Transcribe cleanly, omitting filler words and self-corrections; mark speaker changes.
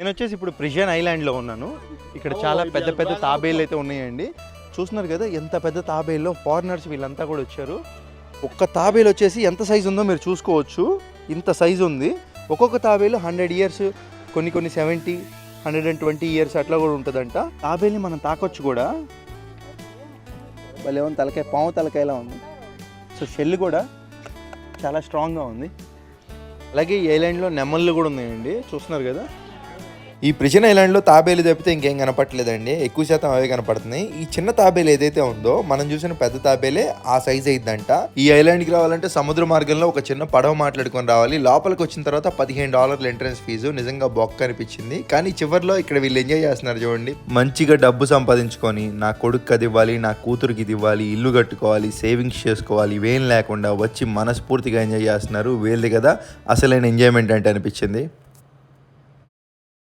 Speaker 1: నేను వచ్చేసి ఇప్పుడు ప్రిజన్ ఐలాండ్లో ఉన్నాను. ఇక్కడ చాలా పెద్ద పెద్ద తాబేళ్ళు అయితే ఉన్నాయండి. చూస్తున్నారు కదా ఎంత పెద్ద తాబేల్లో ఫారినర్స్ వీళ్ళంతా కూడా వచ్చారు. ఒక్క తాబేలు వచ్చేసి ఎంత సైజు ఉందో మీరు చూసుకోవచ్చు. ఇంత సైజు ఉంది. ఒక్కొక్క తాబేలు 100 ఇయర్స్, కొన్ని 70, 120 ఇయర్స్ అట్లా కూడా ఉంటుందంట. తాబేల్ని మనం తాకొచ్చు కూడా. భలే ఉంది, తలకాయ పాము తలకాయలా ఉంది. సో షెల్ కూడా చాలా స్ట్రాంగ్గా ఉంది. అలాగే ఈ ఐలాండ్లో నెమళ్ళు కూడా ఉన్నాయండి, చూస్తున్నారు కదా. ఈ ప్రిజన్ ఐలాండ్లో తాబేలు తప్పితే ఇంకేం కనపట్లేదండి, ఎక్కువ శాతం అవే కనపడుతున్నాయి. ఈ చిన్న తాబేలు ఏదైతే ఉందో మనం చూసిన పెద్ద తాబేలే ఆ సైజ్ అయిద్దంట. ఈ ఐలాండ్కి రావాలంటే సముద్ర మార్గంలో ఒక చిన్న పడవ మాట్లాడుకొని రావాలి. లోపలికి వచ్చిన తర్వాత $15 ఎంట్రన్స్ ఫీజు. నిజంగా బొక్క అనిపించింది. కానీ చివరిలో ఇక్కడ వీళ్ళు ఎంజాయ్ చేస్తున్నారు చూడండి. మంచిగా డబ్బు సంపాదించుకొని నా కొడుకు అది ఇవ్వాలి, నా కూతురికి ఇది ఇవ్వాలి, ఇల్లు కట్టుకోవాలి, సేవింగ్స్ చేసుకోవాలి, ఇవేం లేకుండా వచ్చి మనస్ఫూర్తిగా ఎంజాయ్ చేస్తున్నారు. వీళ్ళది కదా అసలైన ఎంజాయ్మెంట్ అంటే అనిపించింది.